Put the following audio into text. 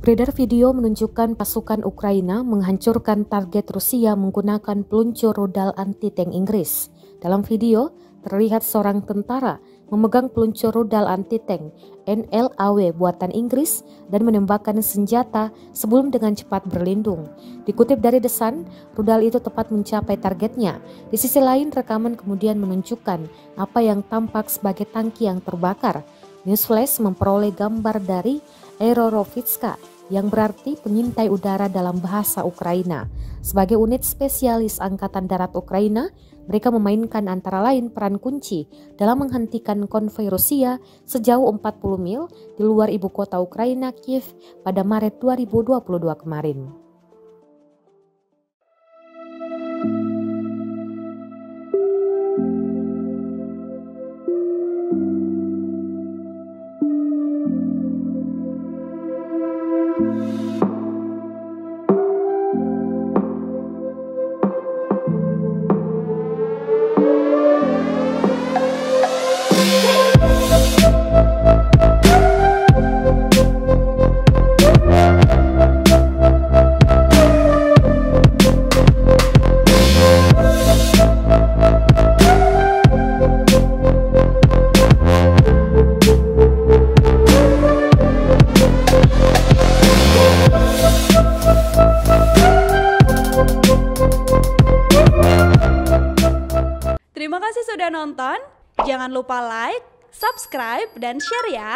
Beredar video menunjukkan pasukan Ukraina menghancurkan target Rusia menggunakan peluncur rudal anti-tank Inggris. Dalam video, terlihat seorang tentara memegang peluncur rudal anti-tank NLAW buatan Inggris dan menembakkan senjata sebelum dengan cepat berlindung. Dikutip dari The Sun, rudal itu tepat mencapai targetnya. Di sisi lain, rekaman kemudian menunjukkan apa yang tampak sebagai tangki yang terbakar. Newsflash memperoleh gambar dari Aerorovitska yang berarti pengintai udara dalam bahasa Ukraina. Sebagai unit spesialis Angkatan Darat Ukraina, mereka memainkan antara lain peran kunci dalam menghentikan konvoi Rusia sejauh 40 mil di luar ibu kota Ukraina, Kiev, pada Maret 2022 kemarin. Terima kasih sudah nonton. Jangan lupa like, subscribe, dan share ya.